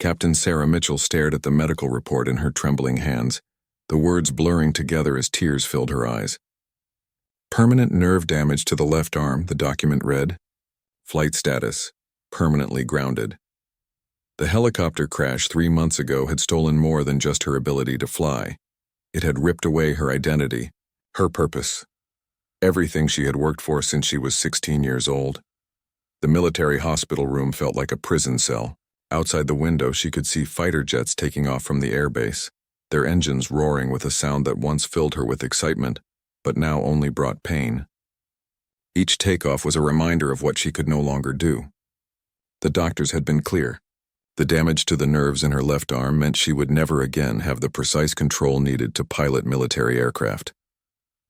Captain Sarah Mitchell stared at the medical report in her trembling hands, the words blurring together as tears filled her eyes. Permanent nerve damage to the left arm, the document read. Flight status, permanently grounded. The helicopter crash 3 months ago had stolen more than just her ability to fly. It had ripped away her identity, her purpose, everything she had worked for since she was 16 years old. The military hospital room felt like a prison cell. Outside the window, she could see fighter jets taking off from the airbase, their engines roaring with a sound that once filled her with excitement, but now only brought pain. Each takeoff was a reminder of what she could no longer do. The doctors had been clear. The damage to the nerves in her left arm meant she would never again have the precise control needed to pilot military aircraft.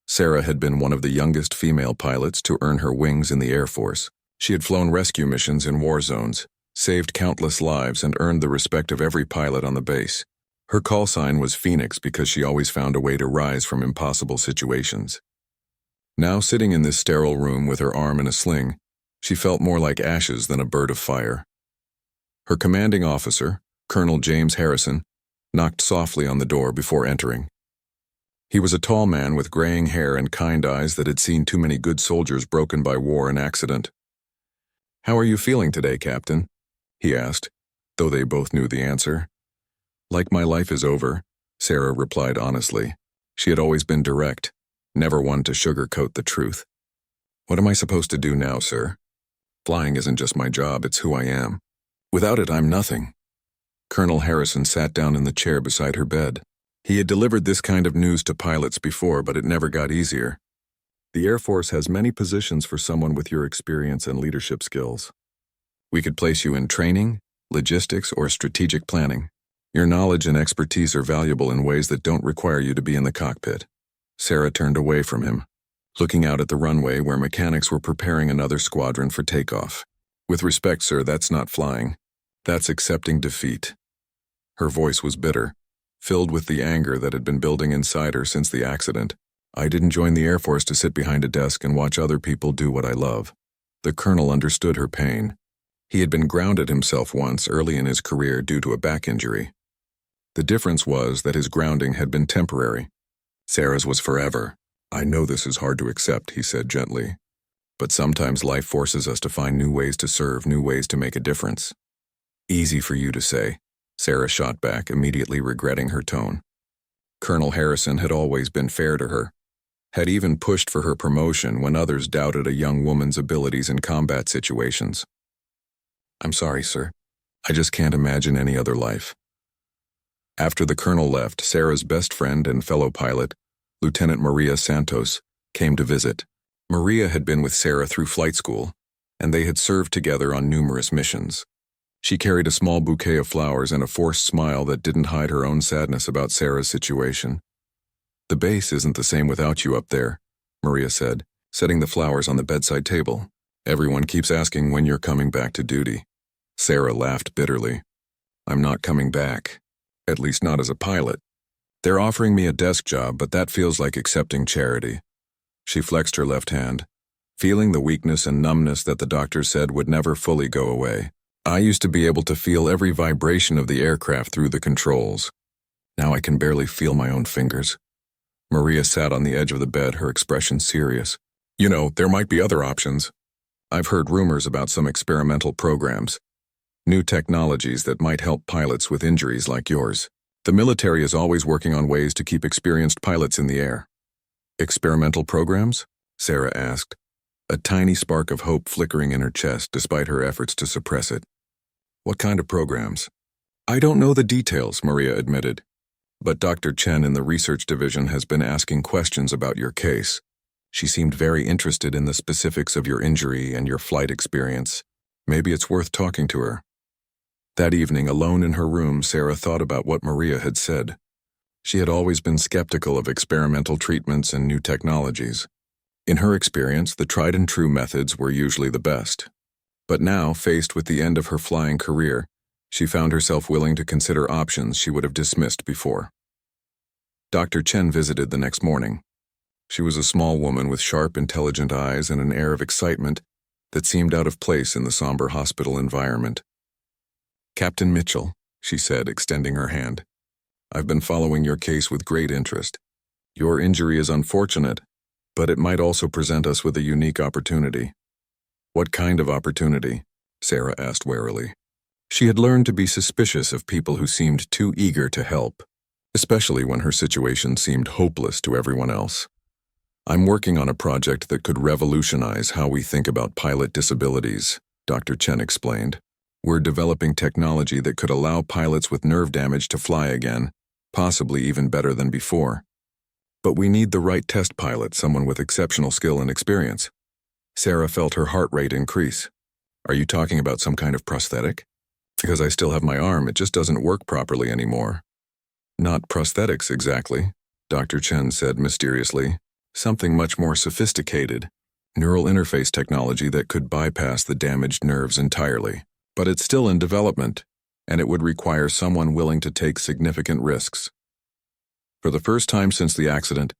Sarah had been one of the youngest female pilots to earn her wings in the Air Force. She had flown rescue missions in war zones, saved countless lives, and earned the respect of every pilot on the base. Her call sign was Phoenix because she always found a way to rise from impossible situations. Now, sitting in this sterile room with her arm in a sling, she felt more like ashes than a bird of fire. Her commanding officer, Colonel James Harrison, knocked softly on the door before entering. He was a tall man with graying hair and kind eyes that had seen too many good soldiers broken by war and accident. "How are you feeling today, Captain?" he asked, though they both knew the answer. "Like my life is over," Sarah replied honestly. She had always been direct, never one to sugarcoat the truth. "What am I supposed to do now, sir? Flying isn't just my job, it's who I am. Without it, I'm nothing." Colonel Harrison sat down in the chair beside her bed. He had delivered this kind of news to pilots before, but it never got easier. "The Air Force has many positions for someone with your experience and leadership skills. We could place you in training, logistics, or strategic planning. Your knowledge and expertise are valuable in ways that don't require you to be in the cockpit." Sarah turned away from him, looking out at the runway where mechanics were preparing another squadron for takeoff. "With respect, sir, that's not flying. That's accepting defeat." Her voice was bitter, filled with the anger that had been building inside her since the accident. "I didn't join the Air Force to sit behind a desk and watch other people do what I love." The colonel understood her pain. He had been grounded himself once early in his career due to a back injury. The difference was that his grounding had been temporary. Sarah's was forever. "I know this is hard to accept," he said gently. "But sometimes life forces us to find new ways to serve, new ways to make a difference." "Easy for you to say," Sarah shot back, immediately regretting her tone. Colonel Harrison had always been fair to her, had even pushed for her promotion when others doubted a young woman's abilities in combat situations. "I'm sorry, sir. I just can't imagine any other life." After the colonel left, Sarah's best friend and fellow pilot, Lieutenant Maria Santos, came to visit. Maria had been with Sarah through flight school, and they had served together on numerous missions. She carried a small bouquet of flowers and a forced smile that didn't hide her own sadness about Sarah's situation. "The base isn't the same without you up there," Maria said, setting the flowers on the bedside table. "Everyone keeps asking when you're coming back to duty." Sarah laughed bitterly. "I'm not coming back. At least not as a pilot. They're offering me a desk job, but that feels like accepting charity." She flexed her left hand, feeling the weakness and numbness that the doctor said would never fully go away. "I used to be able to feel every vibration of the aircraft through the controls. Now I can barely feel my own fingers." Maria sat on the edge of the bed, her expression serious. "You know, there might be other options. I've heard rumors about some experimental programs. New technologies that might help pilots with injuries like yours. The military is always working on ways to keep experienced pilots in the air." "Experimental programs?" Sarah asked, a tiny spark of hope flickering in her chest despite her efforts to suppress it. "What kind of programs?" "I don't know the details," Maria admitted. "But Dr. Chen in the research division has been asking questions about your case. She seemed very interested in the specifics of your injury and your flight experience. Maybe it's worth talking to her." That evening, alone in her room, Sarah thought about what Maria had said. She had always been skeptical of experimental treatments and new technologies. In her experience, the tried-and-true methods were usually the best. But now, faced with the end of her flying career, she found herself willing to consider options she would have dismissed before. Dr. Chen visited the next morning. She was a small woman with sharp, intelligent eyes and an air of excitement that seemed out of place in the somber hospital environment. "Captain Mitchell," she said, extending her hand. "I've been following your case with great interest. Your injury is unfortunate, but it might also present us with a unique opportunity." "What kind of opportunity?" Sarah asked warily. She had learned to be suspicious of people who seemed too eager to help, especially when her situation seemed hopeless to everyone else. "I'm working on a project that could revolutionize how we think about pilot disabilities," Dr. Chen explained. "We're developing technology that could allow pilots with nerve damage to fly again, possibly even better than before. But we need the right test pilot, someone with exceptional skill and experience." Sarah felt her heart rate increase. "Are you talking about some kind of prosthetic? Because I still have my arm, it just doesn't work properly anymore." "Not prosthetics exactly," Dr. Chen said mysteriously. "Something much more sophisticated. Neural interface technology that could bypass the damaged nerves entirely. But it's still in development, and it would require someone willing to take significant risks." For the first time since the accident,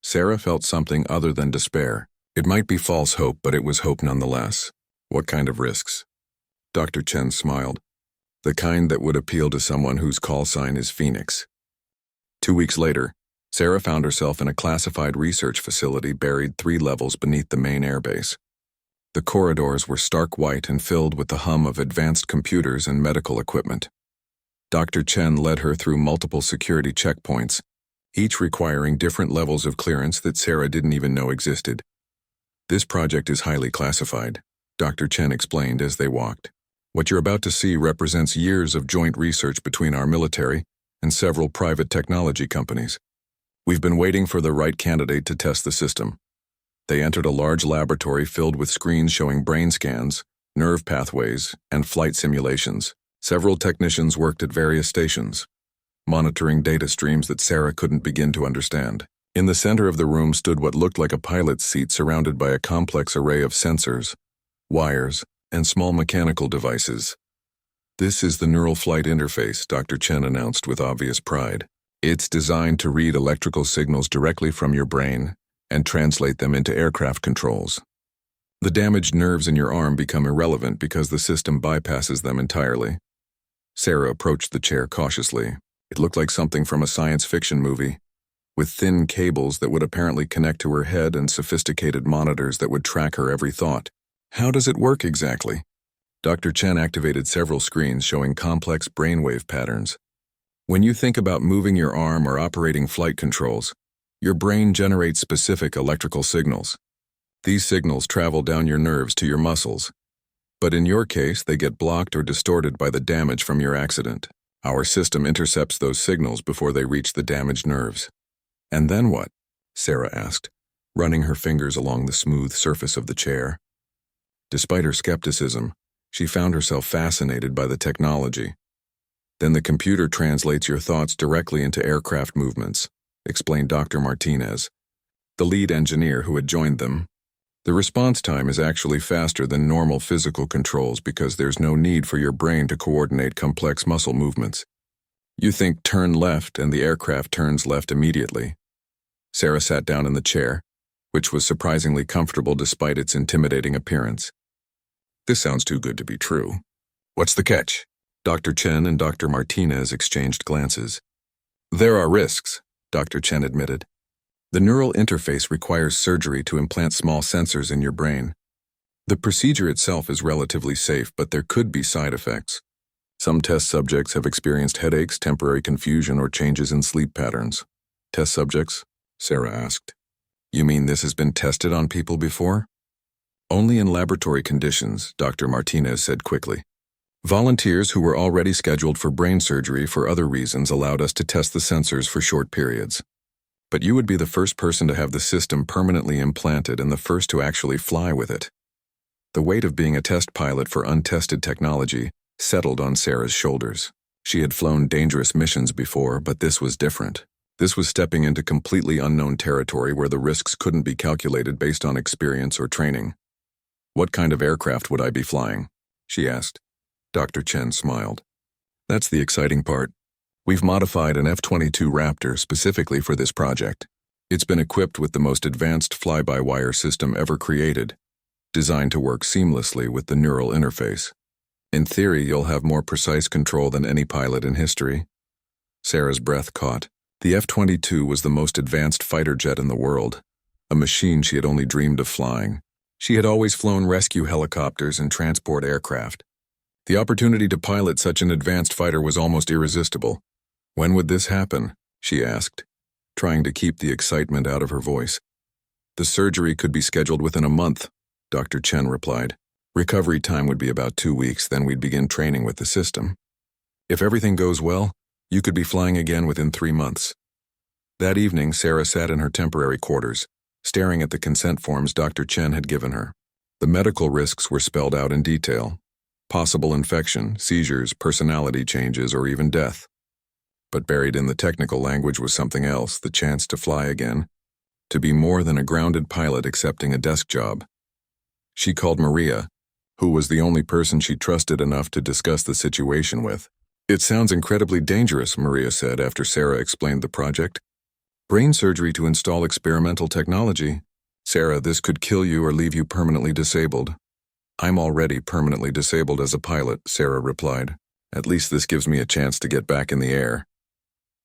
Sarah felt something other than despair. It might be false hope, but it was hope nonetheless. "What kind of risks?" Dr. Chen smiled. "The kind that would appeal to someone whose call sign is Phoenix." 2 weeks later, Sarah found herself in a classified research facility buried 3 levels beneath the main airbase. The corridors were stark white and filled with the hum of advanced computers and medical equipment. Dr. Chen led her through multiple security checkpoints, each requiring different levels of clearance that Sarah didn't even know existed. "This project is highly classified," Dr. Chen explained as they walked. "What you're about to see represents years of joint research between our military and several private technology companies. We've been waiting for the right candidate to test the system." They entered a large laboratory filled with screens showing brain scans, nerve pathways, and flight simulations. Several technicians worked at various stations, monitoring data streams that Sarah couldn't begin to understand. In the center of the room stood what looked like a pilot's seat surrounded by a complex array of sensors, wires, and small mechanical devices. "This is the neural flight interface," Dr. Chen announced with obvious pride. "It's designed to read electrical signals directly from your brain and translate them into aircraft controls. The damaged nerves in your arm become irrelevant because the system bypasses them entirely." Sarah approached the chair cautiously. It looked like something from a science fiction movie, with thin cables that would apparently connect to her head and sophisticated monitors that would track her every thought. "How does it work exactly?" Dr. Chen activated several screens showing complex brainwave patterns. "When you think about moving your arm or operating flight controls, your brain generates specific electrical signals. These signals travel down your nerves to your muscles. But in your case, they get blocked or distorted by the damage from your accident. Our system intercepts those signals before they reach the damaged nerves." "And then what?" Sarah asked, running her fingers along the smooth surface of the chair. Despite her skepticism, she found herself fascinated by the technology. "Then the computer translates your thoughts directly into aircraft movements," explained Dr. Martinez, the lead engineer who had joined them. "The response time is actually faster than normal physical controls because there's no need for your brain to coordinate complex muscle movements. You think turn left and the aircraft turns left immediately." Sarah sat down in the chair, which was surprisingly comfortable despite its intimidating appearance. "This sounds too good to be true. What's the catch?" Dr. Chen and Dr. Martinez exchanged glances. "There are risks," Dr. Chen admitted. "The neural interface requires surgery to implant small sensors in your brain. The procedure itself is relatively safe, but there could be side effects. Some test subjects have experienced headaches, temporary confusion, or changes in sleep patterns." "Test subjects?" Sarah asked. "You mean this has been tested on people before?" "Only in laboratory conditions," Dr. Martinez said quickly. "Volunteers who were already scheduled for brain surgery for other reasons allowed us to test the sensors for short periods. But you would be the first person to have the system permanently implanted and the first to actually fly with it." The weight of being a test pilot for untested technology settled on Sarah's shoulders. She had flown dangerous missions before, but this was different. This was stepping into completely unknown territory where the risks couldn't be calculated based on experience or training. "What kind of aircraft would I be flying?" she asked. Dr. Chen smiled. "That's the exciting part. We've modified an F-22 Raptor specifically for this project. It's been equipped with the most advanced fly-by-wire system ever created, designed to work seamlessly with the neural interface. In theory, you'll have more precise control than any pilot in history. Sarah's breath caught. The F-22 was the most advanced fighter jet in the world, a machine she had only dreamed of flying. She had always flown rescue helicopters and transport aircraft. The opportunity to pilot such an advanced fighter was almost irresistible. When would this happen? She asked, trying to keep the excitement out of her voice. The surgery could be scheduled within a month, Dr. Chen replied. Recovery time would be about 2 weeks, then we'd begin training with the system. If everything goes well, you could be flying again within 3 months. That evening, Sarah sat in her temporary quarters, staring at the consent forms Dr. Chen had given her. The medical risks were spelled out in detail. Possible infection, seizures, personality changes, or even death. But buried in the technical language was something else, the chance to fly again. To be more than a grounded pilot accepting a desk job. She called Maria, who was the only person she trusted enough to discuss the situation with. It sounds incredibly dangerous, Maria said after Sarah explained the project. Brain surgery to install experimental technology. Sarah, this could kill you or leave you permanently disabled. I'm already permanently disabled as a pilot, Sarah replied. At least this gives me a chance to get back in the air.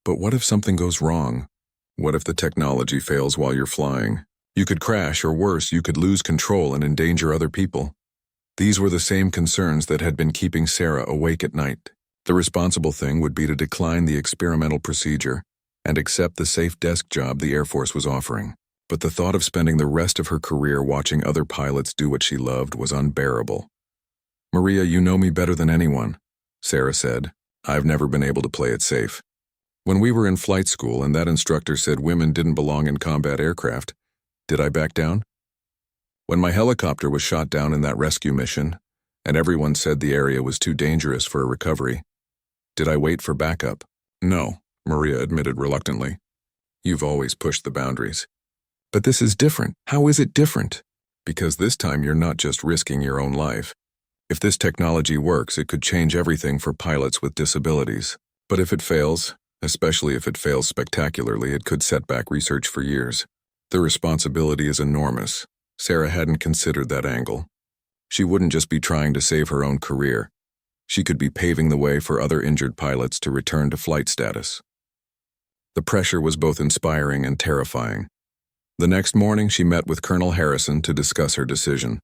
But what if something goes wrong? What if the technology fails while you're flying? You could crash, or worse, you could lose control and endanger other people. These were the same concerns that had been keeping Sarah awake at night. The responsible thing would be to decline the experimental procedure and accept the safe desk job the Air Force was offering. But the thought of spending the rest of her career watching other pilots do what she loved was unbearable. Maria, you know me better than anyone, Sarah said. I've never been able to play it safe. When we were in flight school and that instructor said women didn't belong in combat aircraft, did I back down? When my helicopter was shot down in that rescue mission, and everyone said the area was too dangerous for a recovery, did I wait for backup? No, Maria admitted reluctantly. You've always pushed the boundaries. But this is different. How is it different? Because this time you're not just risking your own life. If this technology works, it could change everything for pilots with disabilities. But if it fails, especially if it fails spectacularly, it could set back research for years. The responsibility is enormous. Sarah hadn't considered that angle. She wouldn't just be trying to save her own career. She could be paving the way for other injured pilots to return to flight status. The pressure was both inspiring and terrifying. The next morning, she met with Colonel Harrison to discuss her decision.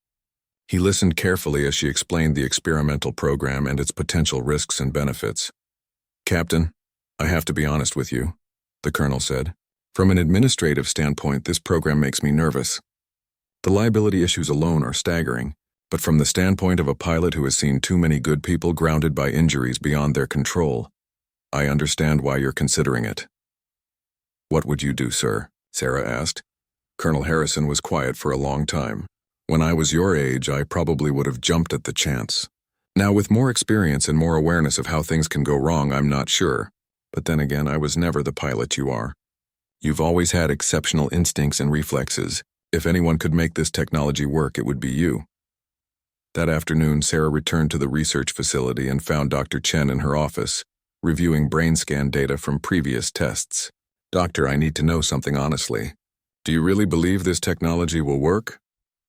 He listened carefully as she explained the experimental program and its potential risks and benefits. Captain, I have to be honest with you, the colonel said. From an administrative standpoint, this program makes me nervous. The liability issues alone are staggering, but from the standpoint of a pilot who has seen too many good people grounded by injuries beyond their control, I understand why you're considering it. What would you do, sir? Sarah asked. Colonel Harrison was quiet for a long time. When I was your age, I probably would have jumped at the chance. Now, with more experience and more awareness of how things can go wrong, I'm not sure. But then again, I was never the pilot you are. You've always had exceptional instincts and reflexes. If anyone could make this technology work, it would be you. That afternoon, Sarah returned to the research facility and found Dr. Chen in her office, reviewing brain scan data from previous tests. Doctor, I need to know something honestly. Do you really believe this technology will work?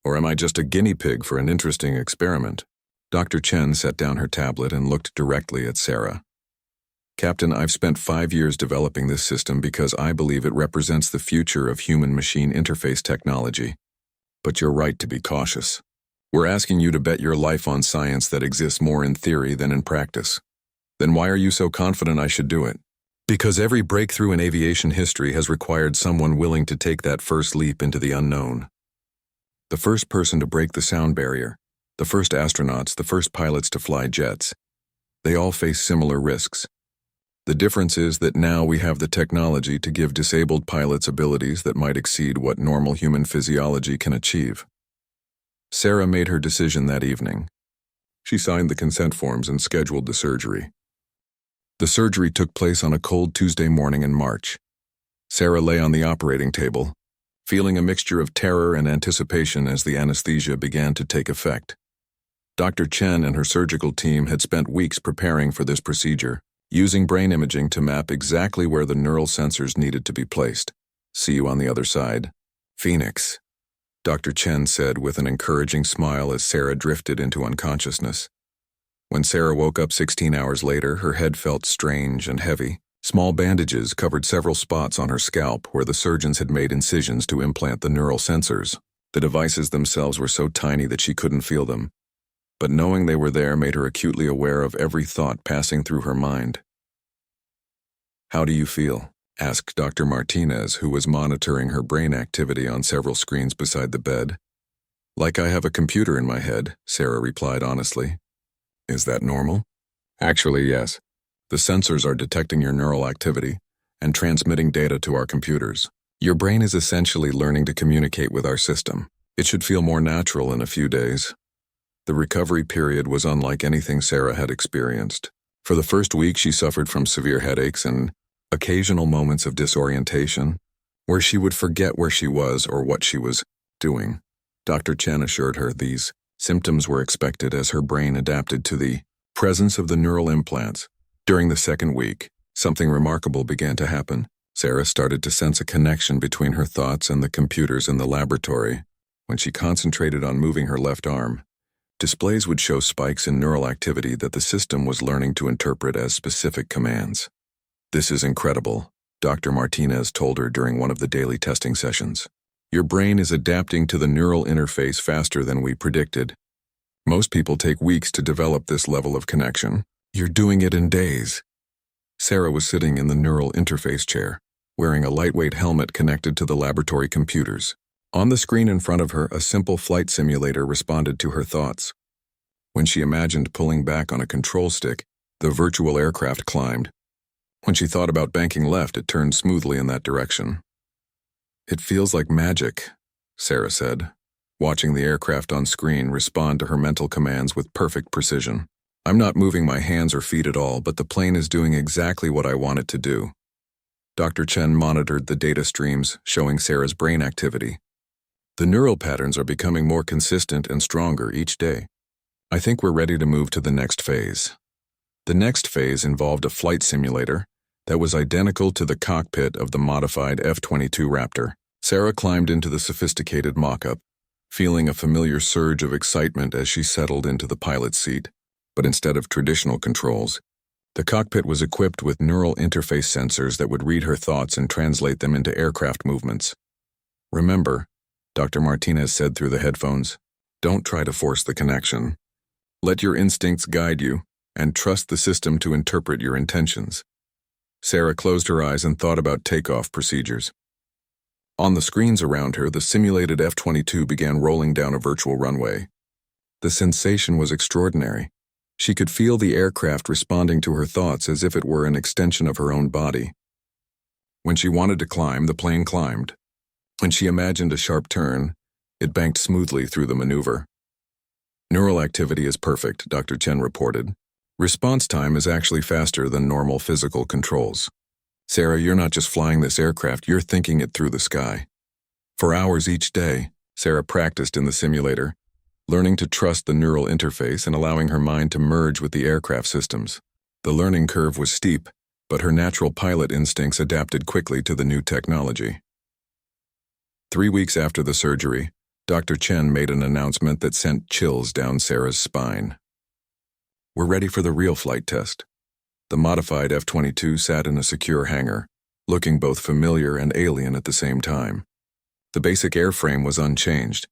Or am I just a guinea pig for an interesting experiment? Dr. Chen set down her tablet and looked directly at Sarah. Captain, I've spent 5 years developing this system because I believe it represents the future of human-machine interface technology. But you're right to be cautious. We're asking you to bet your life on science that exists more in theory than in practice. Then why are you so confident I should do it? Because every breakthrough in aviation history has required someone willing to take that first leap into the unknown. The first person to break the sound barrier, the first astronauts, the first pilots to fly jets. They all face similar risks. The difference is that now we have the technology to give disabled pilots abilities that might exceed what normal human physiology can achieve. Sarah made her decision that evening. She signed the consent forms and scheduled the surgery. The surgery took place on a cold Tuesday morning in March. Sarah lay on the operating table, feeling a mixture of terror and anticipation as the anesthesia began to take effect. Dr. Chen and her surgical team had spent weeks preparing for this procedure, using brain imaging to map exactly where the neural sensors needed to be placed. See you on the other side. Phoenix, Dr. Chen said with an encouraging smile as Sarah drifted into unconsciousness. When Sarah woke up 16 hours later, her head felt strange and heavy. Small bandages covered several spots on her scalp where the surgeons had made incisions to implant the neural sensors. The devices themselves were so tiny that she couldn't feel them, but knowing they were there made her acutely aware of every thought passing through her mind. "How do you feel?" asked Dr. Martinez, who was monitoring her brain activity on several screens beside the bed. "Like I have a computer in my head," Sarah replied honestly. "Is that normal?" "Actually, yes. The sensors are detecting your neural activity and transmitting data to our computers. Your brain is essentially learning to communicate with our system. It should feel more natural in a few days." The recovery period was unlike anything Sarah had experienced. For the first week, she suffered from severe headaches and occasional moments of disorientation, where she would forget where she was or what she was doing. Dr. Chen assured her these symptoms were expected as her brain adapted to the presence of the neural implants. During the second week, something remarkable began to happen. Sarah started to sense a connection between her thoughts and the computers in the laboratory. When she concentrated on moving her left arm, displays would show spikes in neural activity that the system was learning to interpret as specific commands. "This is incredible," Dr. Martinez told her during one of the daily testing sessions. "Your brain is adapting to the neural interface faster than we predicted. Most people take weeks to develop this level of connection. You're doing it in days." Sarah was sitting in the neural interface chair, wearing a lightweight helmet connected to the laboratory computers. On the screen in front of her, a simple flight simulator responded to her thoughts. When she imagined pulling back on a control stick, the virtual aircraft climbed. When she thought about banking left, it turned smoothly in that direction. "It feels like magic," Sarah said, watching the aircraft on screen respond to her mental commands with perfect precision. "I'm not moving my hands or feet at all, but the plane is doing exactly what I want it to do." Dr. Chen monitored the data streams showing Sarah's brain activity. "The neural patterns are becoming more consistent and stronger each day. I think we're ready to move to the next phase." The next phase involved a flight simulator that was identical to the cockpit of the modified F-22 Raptor. Sarah climbed into the sophisticated mock-up, feeling a familiar surge of excitement as she settled into the pilot's seat. But instead of traditional controls, the cockpit was equipped with neural interface sensors that would read her thoughts and translate them into aircraft movements. "Remember," Dr. Martinez said through the headphones, "don't try to force the connection. Let your instincts guide you, and trust the system to interpret your intentions." Sarah closed her eyes and thought about takeoff procedures. On the screens around her, the simulated F-22 began rolling down a virtual runway. The sensation was extraordinary. She could feel the aircraft responding to her thoughts as if it were an extension of her own body. When she wanted to climb, the plane climbed. When she imagined a sharp turn, it banked smoothly through the maneuver. "Neural activity is perfect," Dr. Chen reported. "Response time is actually faster than normal physical controls. Sarah, you're not just flying this aircraft, you're thinking it through the sky." For hours each day, Sarah practiced in the simulator, learning to trust the neural interface and allowing her mind to merge with the aircraft systems. The learning curve was steep, but her natural pilot instincts adapted quickly to the new technology. 3 weeks after the surgery, Dr. Chen made an announcement that sent chills down Sarah's spine. "We're ready for the real flight test." The modified F-22 sat in a secure hangar, looking both familiar and alien at the same time. The basic airframe was unchanged,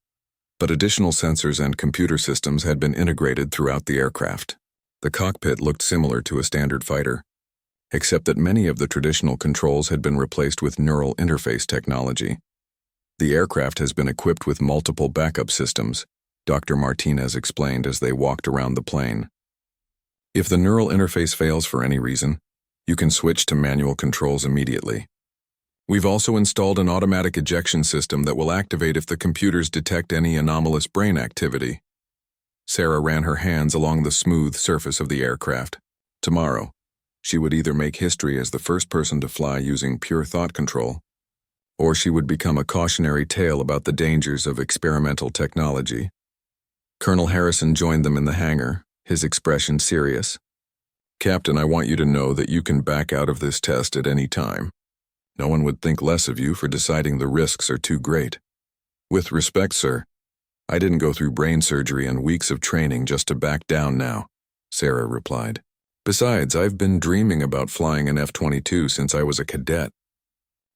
but additional sensors and computer systems had been integrated throughout the aircraft. The cockpit looked similar to a standard fighter, except that many of the traditional controls had been replaced with neural interface technology. "The aircraft has been equipped with multiple backup systems," Dr. Martinez explained as they walked around the plane. "If the neural interface fails for any reason, you can switch to manual controls immediately. We've also installed an automatic ejection system that will activate if the computers detect any anomalous brain activity." Sarah ran her hands along the smooth surface of the aircraft. Tomorrow, she would either make history as the first person to fly using pure thought control, or she would become a cautionary tale about the dangers of experimental technology. Colonel Harrison joined them in the hangar, his expression serious. "Captain, I want you to know that you can back out of this test at any time. No one would think less of you for deciding the risks are too great. With respect, sir, I didn't go through brain surgery and weeks of training just to back down now." Sarah replied. Besides, I've been dreaming about flying an F-22 since I was a cadet.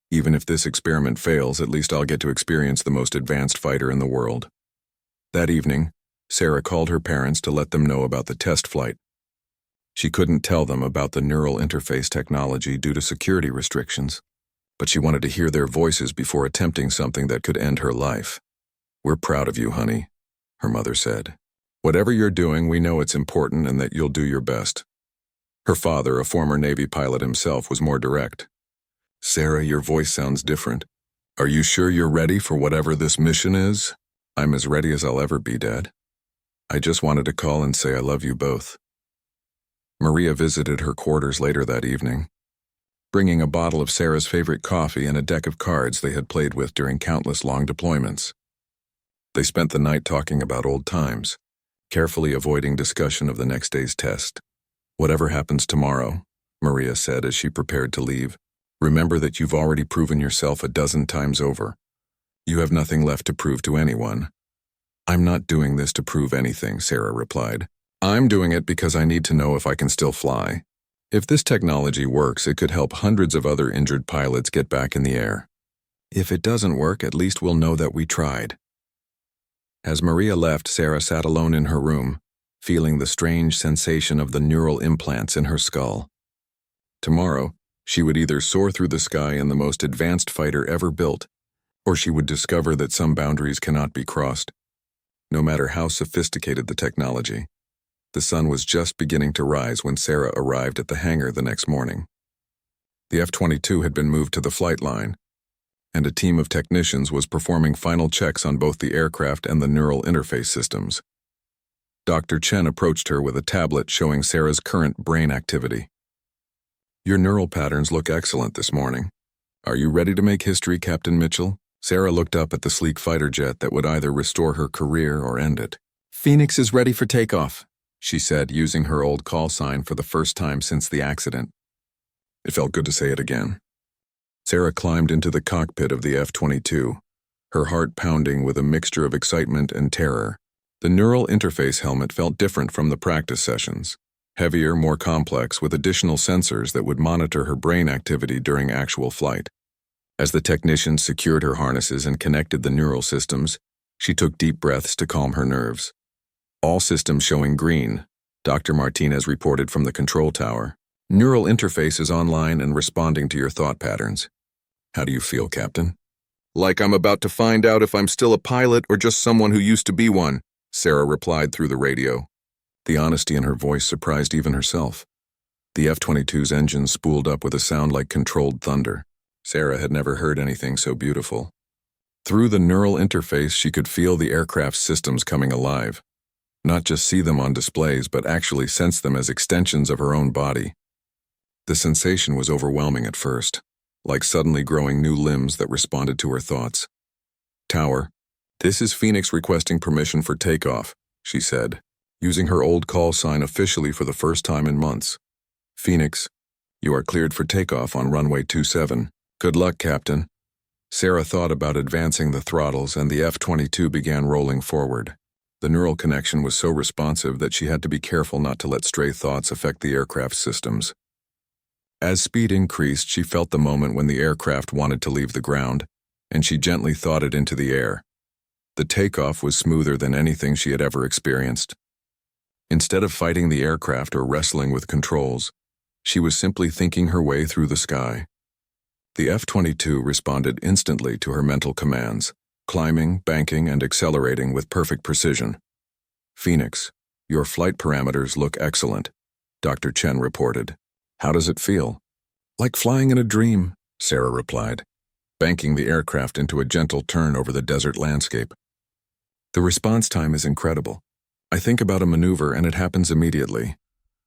Even if this experiment fails, at least I'll get to experience the most advanced fighter in the world. That evening, Sarah called her parents to let them know about the test flight. She couldn't tell them about the neural interface technology due to security restrictions, but she wanted to hear their voices before attempting something that could end her life. We're proud of you, honey, her mother said. Whatever you're doing, we know it's important and that you'll do your best. Her father, a former Navy pilot himself, was more direct. Sarah, your voice sounds different. Are you sure you're ready for whatever this mission is? I'm as ready as I'll ever be, Dad. I just wanted to call and say I love you both. Maria visited her quarters later that evening, bringing a bottle of Sarah's favorite coffee and a deck of cards they had played with during countless long deployments. They spent the night talking about old times, carefully avoiding discussion of the next day's test. Whatever happens tomorrow, Maria said as she prepared to leave, remember that you've already proven yourself a dozen times over. You have nothing left to prove to anyone. I'm not doing this to prove anything, Sarah replied. I'm doing it because I need to know if I can still fly. If this technology works, it could help hundreds of other injured pilots get back in the air. If it doesn't work, at least we'll know that we tried. As Maria left, Sarah sat alone in her room, feeling the strange sensation of the neural implants in her skull. Tomorrow, she would either soar through the sky in the most advanced fighter ever built, or she would discover that some boundaries cannot be crossed. No matter how sophisticated the technology, the sun was just beginning to rise when Sarah arrived at the hangar the next morning. The F-22 had been moved to the flight line, and a team of technicians was performing final checks on both the aircraft and the neural interface systems. Dr. Chen approached her with a tablet showing Sarah's current brain activity. Your neural patterns look excellent this morning. Are you ready to make history, Captain Mitchell? Sarah looked up at the sleek fighter jet that would either restore her career or end it. Phoenix is ready for takeoff, she said, using her old call sign for the first time since the accident. It felt good to say it again. Sarah climbed into the cockpit of the F-22, her heart pounding with a mixture of excitement and terror. The neural interface helmet felt different from the practice sessions, heavier, more complex, with additional sensors that would monitor her brain activity during actual flight. As the technicians secured her harnesses and connected the neural systems, she took deep breaths to calm her nerves. All systems showing green, Dr. Martinez reported from the control tower. Neural interface is online and responding to your thought patterns. How do you feel, Captain? Like I'm about to find out if I'm still a pilot or just someone who used to be one, Sarah replied through the radio. The honesty in her voice surprised even herself. The F-22's engine spooled up with a sound like controlled thunder. Sarah had never heard anything so beautiful. Through the neural interface, she could feel the aircraft's systems coming alive. Not just see them on displays, but actually sense them as extensions of her own body. The sensation was overwhelming at first, like suddenly growing new limbs that responded to her thoughts. Tower, this is Phoenix requesting permission for takeoff, she said, using her old call sign officially for the first time in months. Phoenix, you are cleared for takeoff on runway 27. Good luck, Captain. Sarah thought about advancing the throttles and the F-22 began rolling forward. The neural connection was so responsive that she had to be careful not to let stray thoughts affect the aircraft's systems. As speed increased, she felt the moment when the aircraft wanted to leave the ground, and she gently thought it into the air. The takeoff was smoother than anything she had ever experienced. Instead of fighting the aircraft or wrestling with controls, she was simply thinking her way through the sky. The F-22 responded instantly to her mental commands, climbing, banking, and accelerating with perfect precision. Phoenix, your flight parameters look excellent, Dr. Chen reported. How does it feel? Like flying in a dream, Sarah replied, banking the aircraft into a gentle turn over the desert landscape. The response time is incredible. I think about a maneuver and it happens immediately.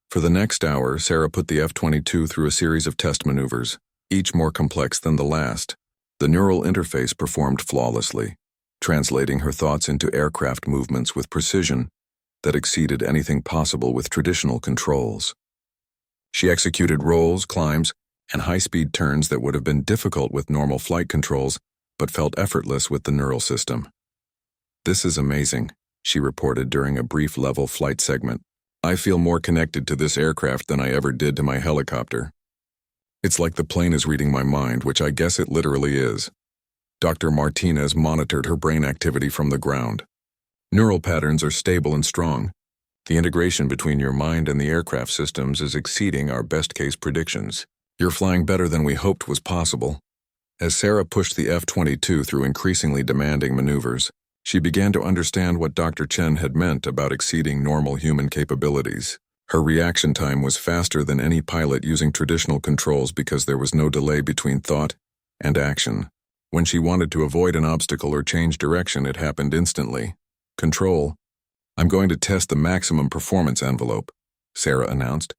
For the next hour, Sarah put the F-22 through a series of test maneuvers, each more complex than the last. The neural interface performed flawlessly, translating her thoughts into aircraft movements with precision that exceeded anything possible with traditional controls. She executed rolls, climbs, and high-speed turns that would have been difficult with normal flight controls, but felt effortless with the neural system. This is amazing, she reported during a brief level flight segment. I feel more connected to this aircraft than I ever did to my helicopter. It's like the plane is reading my mind, which I guess it literally is. Dr. Martinez monitored her brain activity from the ground. Neural patterns are stable and strong. The integration between your mind and the aircraft systems is exceeding our best-case predictions. You're flying better than we hoped was possible. As Sarah pushed the F-22 through increasingly demanding maneuvers, she began to understand what Dr. Chen had meant about exceeding normal human capabilities. Her reaction time was faster than any pilot using traditional controls because there was no delay between thought and action. When she wanted to avoid an obstacle or change direction, it happened instantly. Control. I'm going to test the maximum performance envelope, Sarah announced,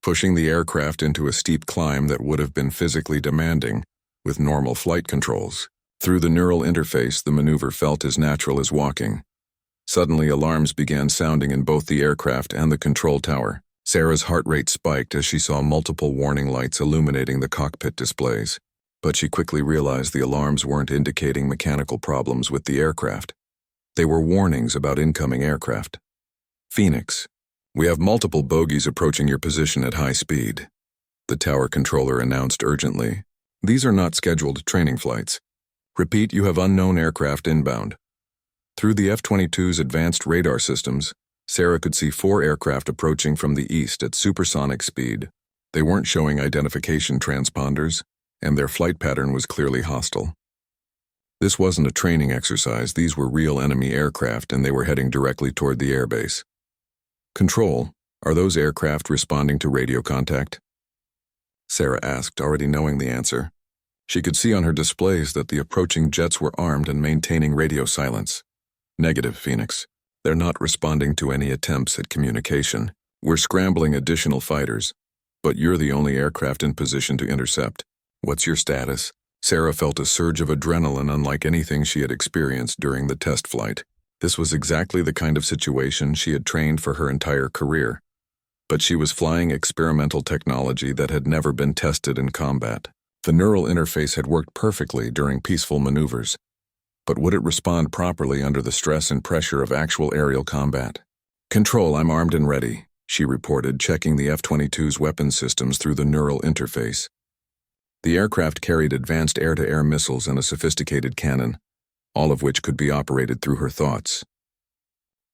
pushing the aircraft into a steep climb that would have been physically demanding with normal flight controls. Through the neural interface, the maneuver felt as natural as walking. Suddenly, alarms began sounding in both the aircraft and the control tower. Sarah's heart rate spiked as she saw multiple warning lights illuminating the cockpit displays. But she quickly realized the alarms weren't indicating mechanical problems with the aircraft. They were warnings about incoming aircraft. Phoenix, we have multiple bogies approaching your position at high speed, the tower controller announced urgently. These are not scheduled training flights. Repeat, you have unknown aircraft inbound. Through the F-22's advanced radar systems, Sarah could see 4 aircraft approaching from the east at supersonic speed. They weren't showing identification transponders, and their flight pattern was clearly hostile. This wasn't a training exercise, these were real enemy aircraft and they were heading directly toward the airbase. Control, are those aircraft responding to radio contact? Sarah asked, already knowing the answer. She could see on her displays that the approaching jets were armed and maintaining radio silence. Negative, Phoenix. They're not responding to any attempts at communication. We're scrambling additional fighters, but you're the only aircraft in position to intercept. What's your status? Sarah felt a surge of adrenaline unlike anything she had experienced during the test flight. This was exactly the kind of situation she had trained for her entire career. But she was flying experimental technology that had never been tested in combat. The neural interface had worked perfectly during peaceful maneuvers. But would it respond properly under the stress and pressure of actual aerial combat? Control, I'm armed and ready, she reported, checking the F-22's weapon systems through the neural interface. The aircraft carried advanced air-to-air missiles and a sophisticated cannon, all of which could be operated through her thoughts.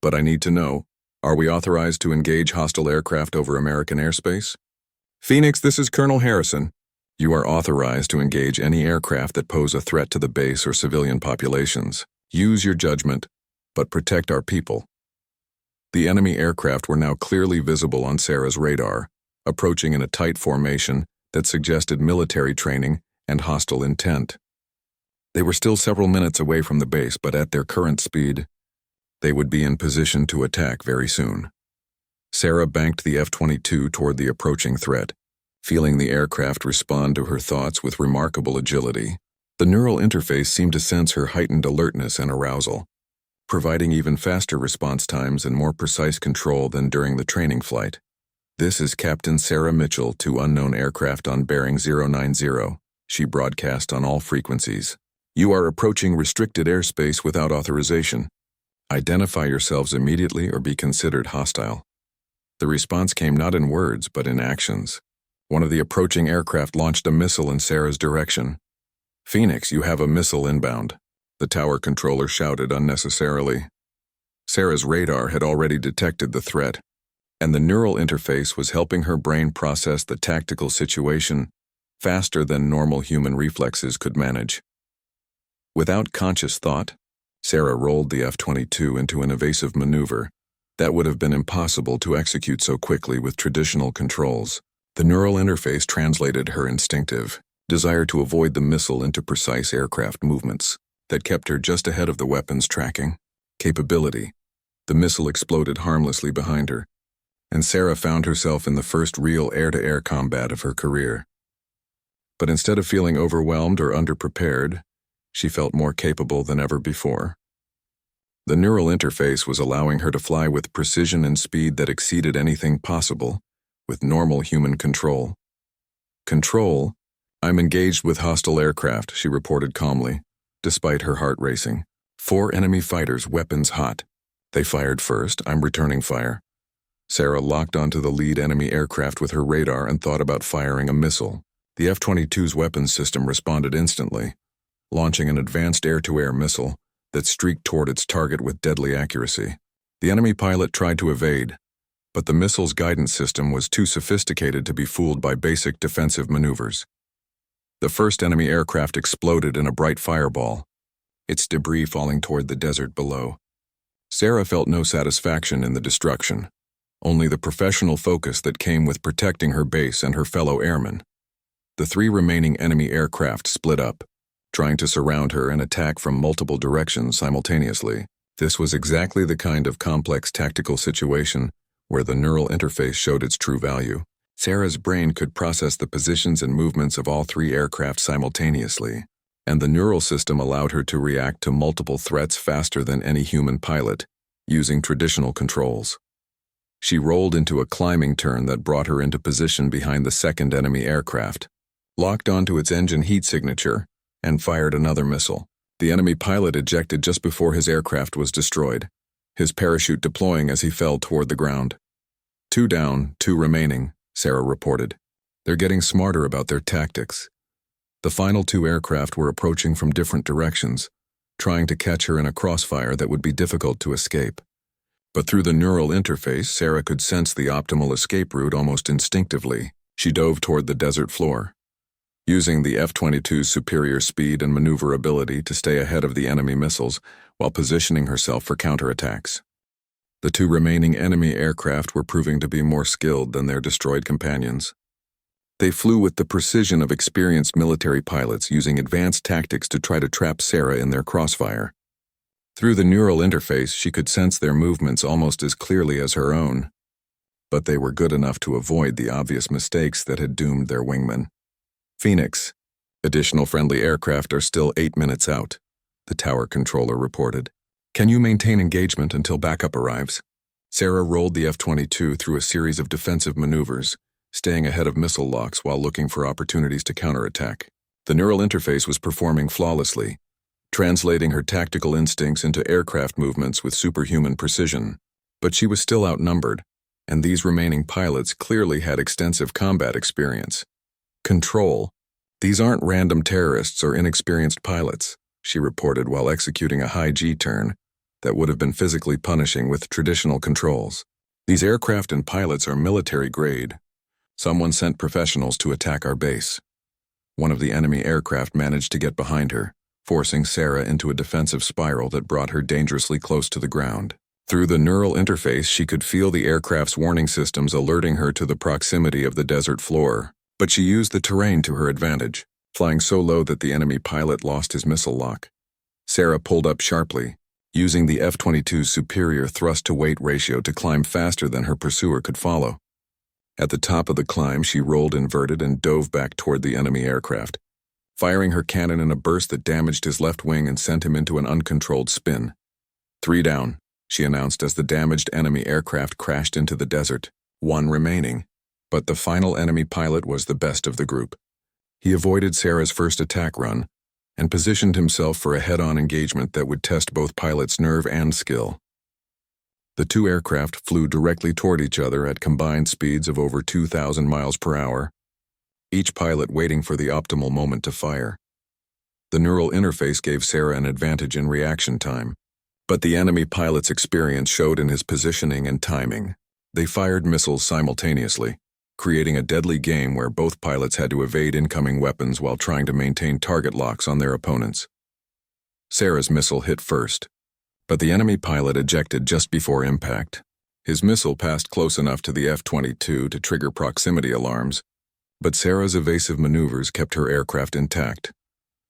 But I need to know, are we authorized to engage hostile aircraft over American airspace? Phoenix, this is Colonel Harrison. You are authorized to engage any aircraft that pose a threat to the base or civilian populations. Use your judgment, but protect our people. The enemy aircraft were now clearly visible on Sarah's radar, approaching in a tight formation that suggested military training and hostile intent. They were still several minutes away from the base, but at their current speed, they would be in position to attack very soon. Sarah banked the F-22 toward the approaching threat, feeling the aircraft respond to her thoughts with remarkable agility. The neural interface seemed to sense her heightened alertness and arousal, providing even faster response times and more precise control than during the training flight. This is Captain Sarah Mitchell to unknown aircraft on bearing 090, she broadcast on all frequencies. You are approaching restricted airspace without authorization. Identify yourselves immediately or be considered hostile. The response came not in words, but in actions. One of the approaching aircraft launched a missile in Sarah's direction. Phoenix, you have a missile inbound, the tower controller shouted unnecessarily. Sarah's radar had already detected the threat, and the neural interface was helping her brain process the tactical situation faster than normal human reflexes could manage. Without conscious thought, Sarah rolled the F-22 into an evasive maneuver that would have been impossible to execute so quickly with traditional controls. The neural interface translated her instinctive desire to avoid the missile into precise aircraft movements that kept her just ahead of the weapon's tracking capability. The missile exploded harmlessly behind her, and Sarah found herself in the first real air-to-air combat of her career. But instead of feeling overwhelmed or underprepared, she felt more capable than ever before. The neural interface was allowing her to fly with precision and speed that exceeded anything possible with normal human control. Control, I'm engaged with hostile aircraft, she reported calmly, despite her heart racing. 4 enemy fighters, weapons hot. They fired first, I'm returning fire. Sarah locked onto the lead enemy aircraft with her radar and thought about firing a missile. The F-22's weapons system responded instantly, launching an advanced air-to-air missile that streaked toward its target with deadly accuracy. The enemy pilot tried to evade, but the missile's guidance system was too sophisticated to be fooled by basic defensive maneuvers. The first enemy aircraft exploded in a bright fireball, its debris falling toward the desert below. Sarah felt no satisfaction in the destruction, only the professional focus that came with protecting her base and her fellow airmen. The three remaining enemy aircraft split up, trying to surround her and attack from multiple directions simultaneously. This was exactly the kind of complex tactical situation where the neural interface showed its true value. Sarah's brain could process the positions and movements of all three aircraft simultaneously, and the neural system allowed her to react to multiple threats faster than any human pilot, using traditional controls. She rolled into a climbing turn that brought her into position behind the second enemy aircraft, locked onto its engine heat signature, and fired another missile. The enemy pilot ejected just before his aircraft was destroyed, his parachute deploying as he fell toward the ground. 2 down, 2 remaining, Sarah reported. They're getting smarter about their tactics. The final 2 aircraft were approaching from different directions, trying to catch her in a crossfire that would be difficult to escape. But through the neural interface, Sarah could sense the optimal escape route almost instinctively. She dove toward the desert floor, using the F-22's superior speed and maneuverability to stay ahead of the enemy missiles while positioning herself for counterattacks. The 2 remaining enemy aircraft were proving to be more skilled than their destroyed companions. They flew with the precision of experienced military pilots, using advanced tactics to try to trap Sarah in their crossfire. Through the neural interface, she could sense their movements almost as clearly as her own, but they were good enough to avoid the obvious mistakes that had doomed their wingmen. Phoenix. Additional friendly aircraft are still 8 minutes out, the tower controller reported. Can you maintain engagement until backup arrives? Sarah rolled the F-22 through a series of defensive maneuvers, staying ahead of missile locks while looking for opportunities to counterattack. The neural interface was performing flawlessly, translating her tactical instincts into aircraft movements with superhuman precision. But she was still outnumbered, and these remaining pilots clearly had extensive combat experience. Control. These aren't random terrorists or inexperienced pilots, she reported while executing a high G-turn that would have been physically punishing with traditional controls. These aircraft and pilots are military grade. Someone sent professionals to attack our base. One of the enemy aircraft managed to get behind her, forcing Sarah into a defensive spiral that brought her dangerously close to the ground. Through the neural interface, she could feel the aircraft's warning systems alerting her to the proximity of the desert floor, but she used the terrain to her advantage, flying so low that the enemy pilot lost his missile lock. Sarah pulled up sharply, using the F-22's superior thrust-to-weight ratio to climb faster than her pursuer could follow. At the top of the climb, she rolled inverted and dove back toward the enemy aircraft, firing her cannon in a burst that damaged his left wing and sent him into an uncontrolled spin. 3 down, she announced as the damaged enemy aircraft crashed into the desert, 1 remaining. But the final enemy pilot was the best of the group. He avoided Sarah's first attack run and positioned himself for a head-on engagement that would test both pilots' nerve and skill. The 2 aircraft flew directly toward each other at combined speeds of over 2,000 miles per hour, each pilot waiting for the optimal moment to fire. The neural interface gave Sarah an advantage in reaction time, but the enemy pilot's experience showed in his positioning and timing. They fired missiles simultaneously, creating a deadly game where both pilots had to evade incoming weapons while trying to maintain target locks on their opponents. Sarah's missile hit first, but the enemy pilot ejected just before impact. His missile passed close enough to the F-22 to trigger proximity alarms, but Sarah's evasive maneuvers kept her aircraft intact.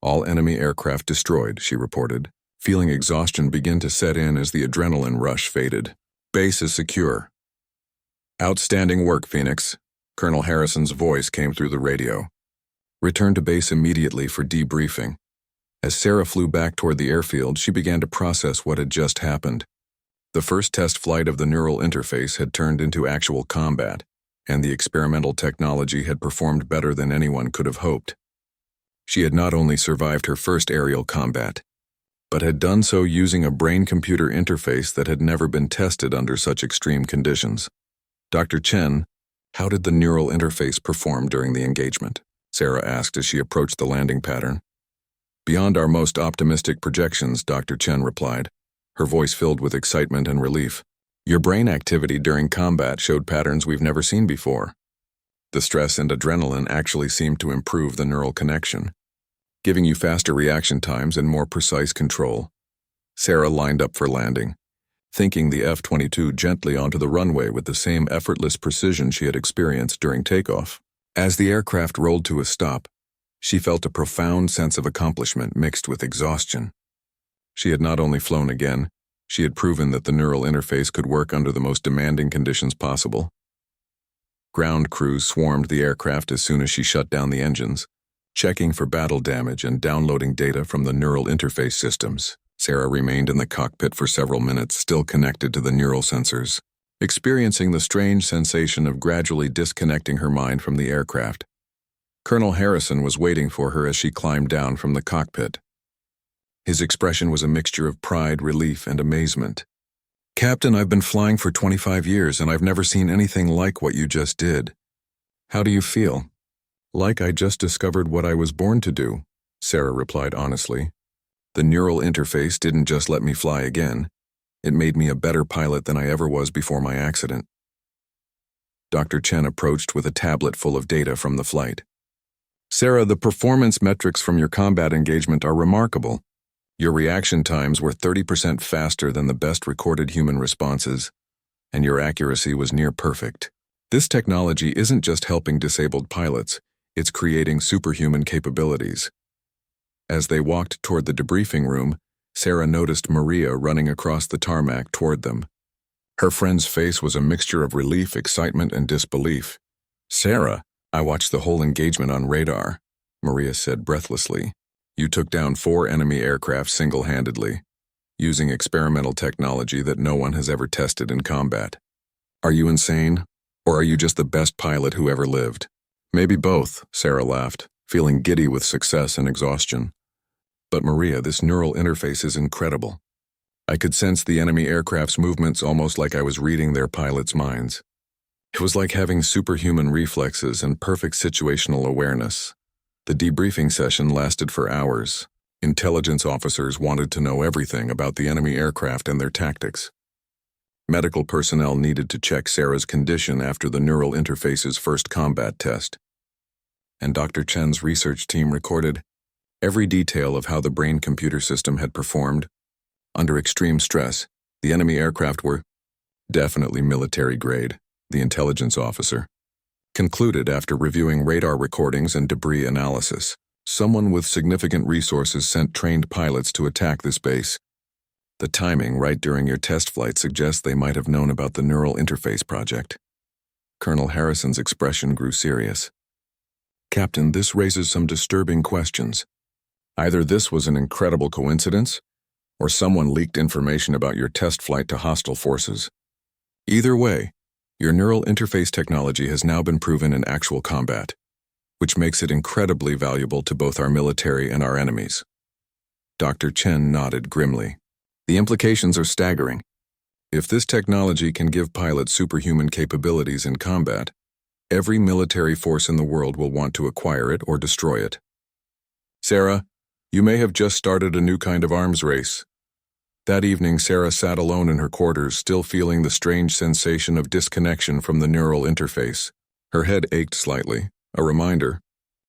All enemy aircraft destroyed, she reported, feeling exhaustion begin to set in as the adrenaline rush faded. Base is secure. Outstanding work, Phoenix. Colonel Harrison's voice came through the radio. Return to base immediately for debriefing. As Sarah flew back toward the airfield, she began to process what had just happened. The first test flight of the neural interface had turned into actual combat, and the experimental technology had performed better than anyone could have hoped. She had not only survived her first aerial combat, but had done so using a brain-computer interface that had never been tested under such extreme conditions. Dr. Chen, how did the neural interface perform during the engagement? Sarah asked as she approached the landing pattern. Beyond our most optimistic projections, Dr. Chen replied, her voice filled with excitement and relief. Your brain activity during combat showed patterns we've never seen before. The stress and adrenaline actually seemed to improve the neural connection, giving you faster reaction times and more precise control. Sarah lined up for landing, thinking the F-22 gently onto the runway with the same effortless precision she had experienced during takeoff. As the aircraft rolled to a stop, she felt a profound sense of accomplishment mixed with exhaustion. She had not only flown again, she had proven that the neural interface could work under the most demanding conditions possible. Ground crews swarmed the aircraft as soon as she shut down the engines, checking for battle damage and downloading data from the neural interface systems. Sarah remained in the cockpit for several minutes, still connected to the neural sensors, experiencing the strange sensation of gradually disconnecting her mind from the aircraft. Colonel Harrison was waiting for her as she climbed down from the cockpit. His expression was a mixture of pride, relief, and amazement. Captain, I've been flying for 25 years and I've never seen anything like what you just did. How do you feel? Like I just discovered what I was born to do, Sarah replied honestly. The neural interface didn't just let me fly again. It made me a better pilot than I ever was before my accident. Dr. Chen approached with a tablet full of data from the flight. Sarah, the performance metrics from your combat engagement are remarkable. Your reaction times were 30% faster than the best recorded human responses, and your accuracy was near perfect. This technology isn't just helping disabled pilots, it's creating superhuman capabilities. As they walked toward the debriefing room, Sarah noticed Maria running across the tarmac toward them. Her friend's face was a mixture of relief, excitement, and disbelief. Sarah, I watched the whole engagement on radar, Maria said breathlessly. You took down 4 enemy aircraft single-handedly, using experimental technology that no one has ever tested in combat. Are you insane, or are you just the best pilot who ever lived? Maybe both, Sarah laughed, feeling giddy with success and exhaustion. But Maria, this neural interface is incredible. I could sense the enemy aircraft's movements almost like I was reading their pilots' minds. It was like having superhuman reflexes and perfect situational awareness. The debriefing session lasted for hours. Intelligence officers wanted to know everything about the enemy aircraft and their tactics. Medical personnel needed to check Sarah's condition after the neural interface's first combat test. And Dr. Chen's research team recorded every detail of how the brain-computer system had performed. Under extreme stress, the enemy aircraft were definitely military grade, the intelligence officer concluded after reviewing radar recordings and debris analysis. Someone with significant resources sent trained pilots to attack this base. The timing right during your test flight suggests they might have known about the neural interface project. Colonel Harrison's expression grew serious. Captain, this raises some disturbing questions. Either this was an incredible coincidence, or someone leaked information about your test flight to hostile forces. Either way, your neural interface technology has now been proven in actual combat, which makes it incredibly valuable to both our military and our enemies. Dr. Chen nodded grimly. The implications are staggering. If this technology can give pilots superhuman capabilities in combat, every military force in the world will want to acquire it or destroy it. Sarah, you may have just started a new kind of arms race. That evening, Sarah sat alone in her quarters, still feeling the strange sensation of disconnection from the neural interface. Her head ached slightly, a reminder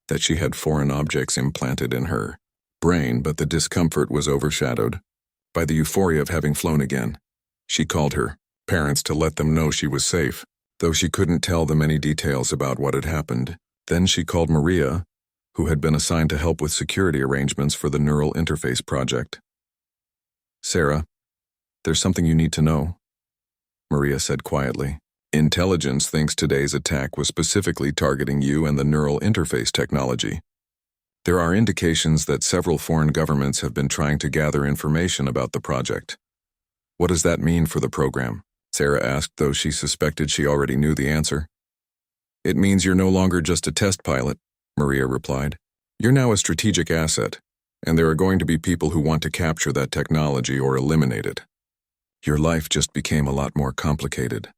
that she had foreign objects implanted in her brain, but the discomfort was overshadowed by the euphoria of having flown again. She called her parents to let them know she was safe, though she couldn't tell them any details about what had happened. Then she called Maria, who had been assigned to help with security arrangements for the neural interface project. Sarah, there's something you need to know, Maria said quietly. Intelligence thinks today's attack was specifically targeting you and the neural interface technology. There are indications that several foreign governments have been trying to gather information about the project. What does that mean for the program? Sarah asked, though she suspected she already knew the answer. It means you're no longer just a test pilot, Maria replied. You're now a strategic asset, and there are going to be people who want to capture that technology or eliminate it. Your life just became a lot more complicated.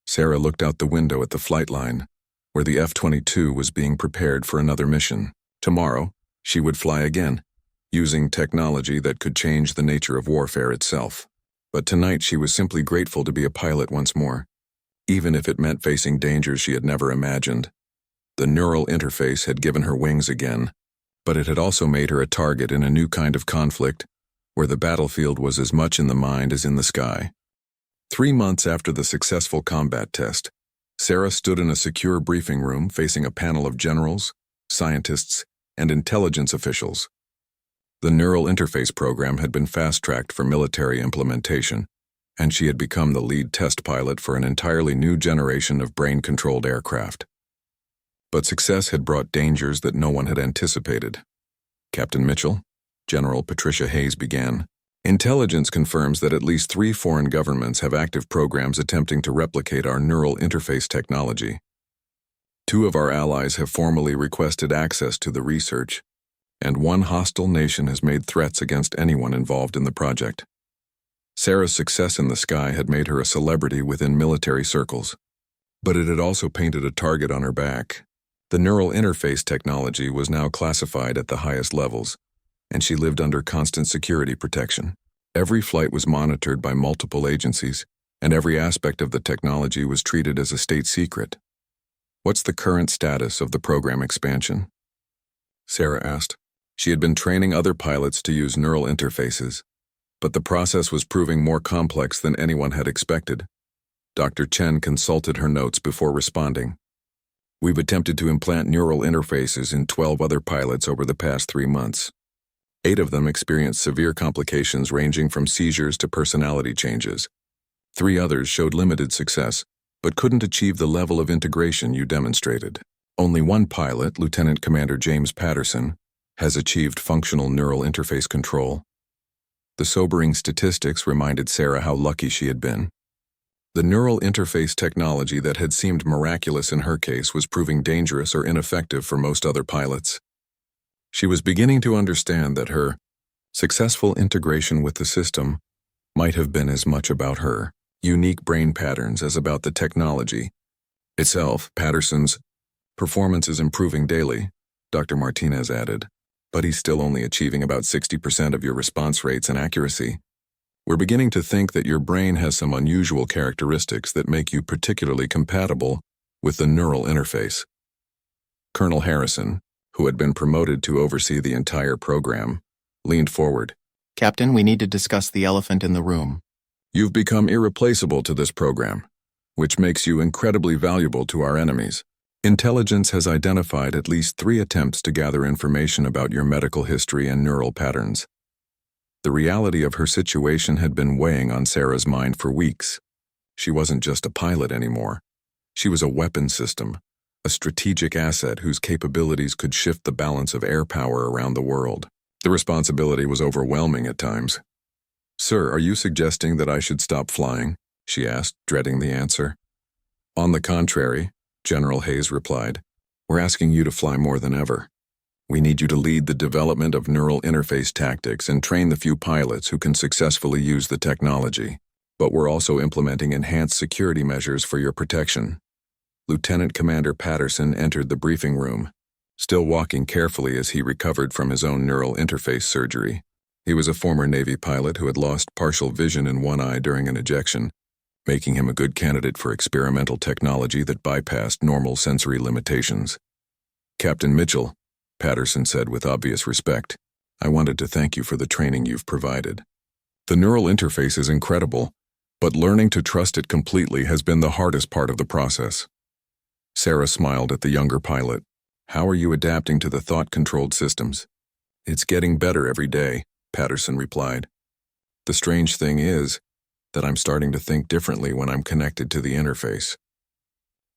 Sarah looked out the window at the flight line, where the F-22 was being prepared for another mission. Tomorrow, she would fly again, using technology that could change the nature of warfare itself. But tonight she was simply grateful to be a pilot once more, even if it meant facing dangers she had never imagined. The neural interface had given her wings again, but it had also made her a target in a new kind of conflict, where the battlefield was as much in the mind as in the sky. 3 months after the successful combat test, Sarah stood in a secure briefing room facing a panel of generals, scientists, and intelligence officials. The neural interface program had been fast-tracked for military implementation, and she had become the lead test pilot for an entirely new generation of brain-controlled aircraft. But success had brought dangers that no one had anticipated. Captain Mitchell, General Patricia Hayes began. Intelligence confirms that at least 3 foreign governments have active programs attempting to replicate our neural interface technology. 2 of our allies have formally requested access to the research, and 1 hostile nation has made threats against anyone involved in the project. Sarah's success in the sky had made her a celebrity within military circles, but it had also painted a target on her back. The neural interface technology was now classified at the highest levels, and she lived under constant security protection. Every flight was monitored by multiple agencies, and every aspect of the technology was treated as a state secret. "What's the current status of the program expansion?" Sarah asked. She had been training other pilots to use neural interfaces, but the process was proving more complex than anyone had expected. Dr. Chen consulted her notes before responding. "We've attempted to implant neural interfaces in 12 other pilots over the past 3 months. 8 of them experienced severe complications ranging from seizures to personality changes. 3 others showed limited success, but couldn't achieve the level of integration you demonstrated. Only 1 pilot, Lieutenant Commander James Patterson, has achieved functional neural interface control." The sobering statistics reminded Sarah how lucky she had been. The neural interface technology that had seemed miraculous in her case was proving dangerous or ineffective for most other pilots. She was beginning to understand that her successful integration with the system might have been as much about her unique brain patterns as about the technology itself. "Patterson's performance is improving daily," Dr. Martinez added, "but he's still only achieving about 60% of your response rates and accuracy. We're beginning to think that your brain has some unusual characteristics that make you particularly compatible with the neural interface." Colonel Harrison, who had been promoted to oversee the entire program, leaned forward. "Captain, we need to discuss the elephant in the room." "You've become irreplaceable to this program, which makes you incredibly valuable to our enemies. Intelligence has identified at least 3 attempts to gather information about your medical history and neural patterns." The reality of her situation had been weighing on Sarah's mind for weeks. She wasn't just a pilot anymore. She was a weapon system, a strategic asset whose capabilities could shift the balance of air power around the world. The responsibility was overwhelming at times. "Sir, are you suggesting that I should stop flying?" she asked, dreading the answer. "On the contrary," General Hayes replied, "we're asking you to fly more than ever. We need you to lead the development of neural interface tactics and train the few pilots who can successfully use the technology. But we're also implementing enhanced security measures for your protection." Lieutenant Commander Patterson entered the briefing room, still walking carefully as he recovered from his own neural interface surgery. He was a former Navy pilot who had lost partial vision in one eye during an ejection, making him a good candidate for experimental technology that bypassed normal sensory limitations. "Captain Mitchell," Patterson said with obvious respect, "I wanted to thank you for the training you've provided. The neural interface is incredible, but learning to trust it completely has been the hardest part of the process." Sarah smiled at the younger pilot. "How are you adapting to the thought-controlled systems?" "It's getting better every day," Patterson replied. "The strange thing is that I'm starting to think differently when I'm connected to the interface.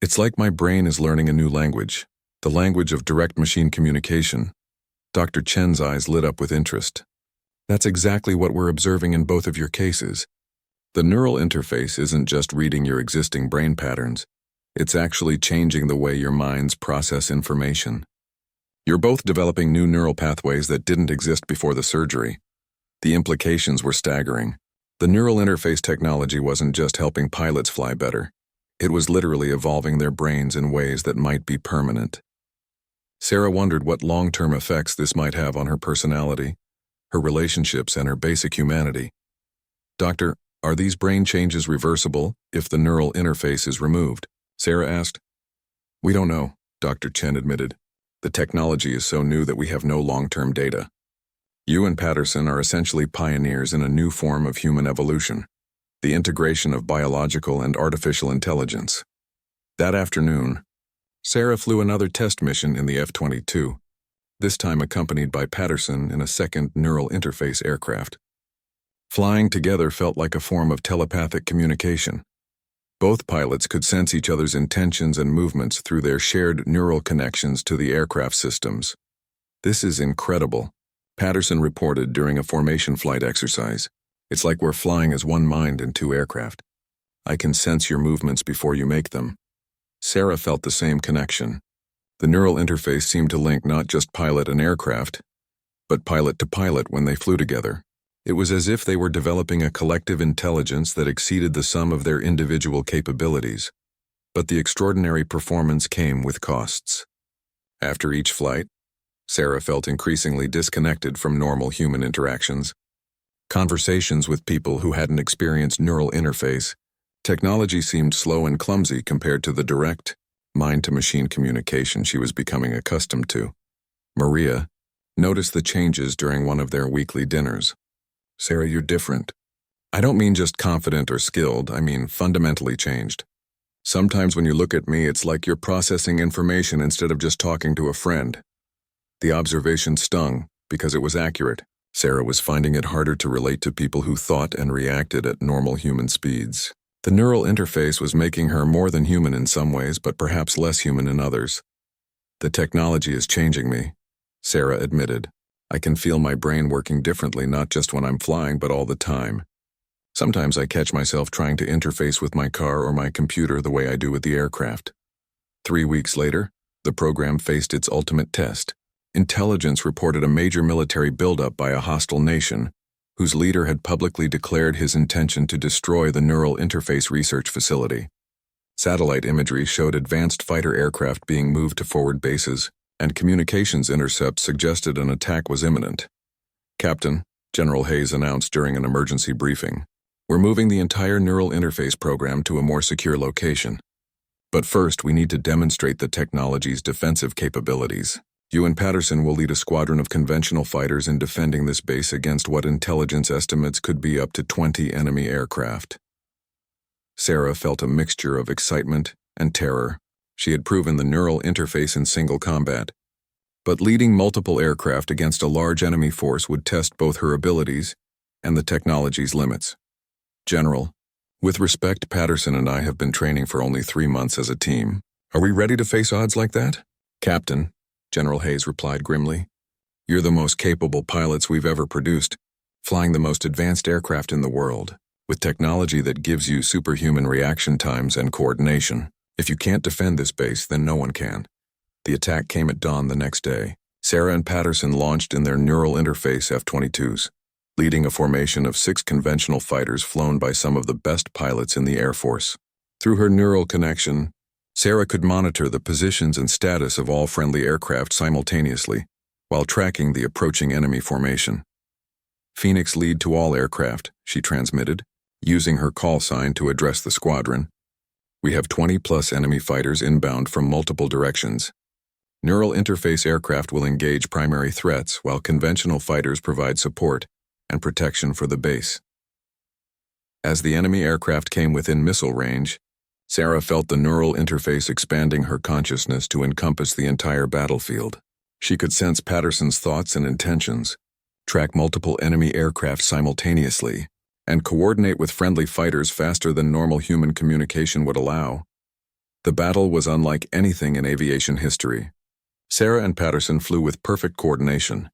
It's like my brain is learning a new language, the language of direct machine communication." Dr. Chen's eyes lit up with interest. "That's exactly what we're observing in both of your cases. The neural interface isn't just reading your existing brain patterns, it's actually changing the way your minds process information. You're both developing new neural pathways that didn't exist before the surgery. The implications were staggering. The neural interface technology wasn't just helping pilots fly better, It was literally evolving their brains in ways that might be permanent. Sarah wondered what long-term effects this might have on her personality, her relationships, and her basic humanity. "Doctor, are these brain changes reversible if the neural interface is removed?" Sarah asked. "We don't know," Dr. Chen admitted. "The technology is so new that we have no long-term data. You and Patterson are essentially pioneers in a new form of human evolution, the integration of biological and artificial intelligence." That afternoon, Sarah flew another test mission in the F-22, this time accompanied by Patterson in a second neural interface aircraft. Flying together felt like a form of telepathic communication. Both pilots could sense each other's intentions and movements through their shared neural connections to the aircraft systems. "This is incredible," Patterson reported during a formation flight exercise. "It's like we're flying as one mind in two aircraft. I can sense your movements before you make them." Sarah felt the same connection. The neural interface seemed to link not just pilot and aircraft, but pilot to pilot when they flew together. It was as if they were developing a collective intelligence that exceeded the sum of their individual capabilities. But the extraordinary performance came with costs. After each flight, Sarah felt increasingly disconnected from normal human interactions. Conversations with people who hadn't experienced neural interface, technology seemed slow and clumsy compared to the direct, mind-to-machine communication she was becoming accustomed to. Maria noticed the changes during one of their weekly dinners. "Sarah, you're different. I don't mean just confident or skilled, I mean fundamentally changed. Sometimes when you look at me, it's like you're processing information instead of just talking to a friend." The observation stung because it was accurate. Sarah was finding it harder to relate to people who thought and reacted at normal human speeds. The neural interface was making her more than human in some ways, but perhaps less human in others. "The technology is changing me," Sarah admitted. "I can feel my brain working differently, not just when I'm flying, but all the time. Sometimes I catch myself trying to interface with my car or my computer the way I do with the aircraft." 3 weeks later, the program faced its ultimate test. Intelligence reported a major military buildup by a hostile nation, whose leader had publicly declared his intention to destroy the neural interface research facility. Satellite imagery showed advanced fighter aircraft being moved to forward bases, and communications intercepts suggested an attack was imminent. "Captain," General Hayes announced during an emergency briefing, "we're moving the entire neural interface program to a more secure location. But first, we need to demonstrate the technology's defensive capabilities. You and Patterson will lead a squadron of conventional fighters in defending this base against what intelligence estimates could be up to 20 enemy aircraft." Sarah felt a mixture of excitement and terror. She had proven the neural interface in single combat. But leading multiple aircraft against a large enemy force would test both her abilities and the technology's limits. "General, with respect, Patterson and I have been training for only 3 months as a team. Are we ready to face odds like that?" "Captain," General Hayes replied grimly, "you're the most capable pilots we've ever produced, flying the most advanced aircraft in the world, with technology that gives you superhuman reaction times and coordination. If you can't defend this base, then no one can." The attack came at dawn the next day. Sarah and Patterson launched in their neural interface F-22s, leading a formation of 6 conventional fighters flown by some of the best pilots in the Air Force. Through her neural connection, Sarah could monitor the positions and status of all friendly aircraft simultaneously, while tracking the approaching enemy formation. "Phoenix lead to all aircraft," she transmitted, using her call sign to address the squadron. "We have 20+ enemy fighters inbound from multiple directions. Neural interface aircraft will engage primary threats, while conventional fighters provide support and protection for the base." As the enemy aircraft came within missile range, Sarah felt the neural interface expanding her consciousness to encompass the entire battlefield. She could sense Patterson's thoughts and intentions, track multiple enemy aircraft simultaneously, and coordinate with friendly fighters faster than normal human communication would allow. The battle was unlike anything in aviation history. Sarah and Patterson flew with perfect coordination,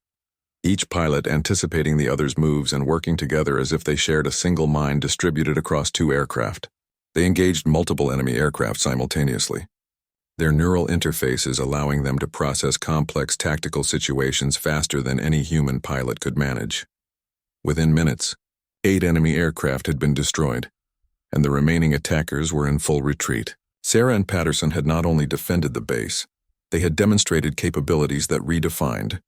each pilot anticipating the other's moves and working together as if they shared a single mind distributed across 2 aircraft. They engaged multiple enemy aircraft simultaneously, their neural interfaces allowing them to process complex tactical situations faster than any human pilot could manage. Within minutes, 8 enemy aircraft had been destroyed. and the remaining attackers were in full retreat. Sarah and Patterson had not only defended the base, they had demonstrated capabilities that redefined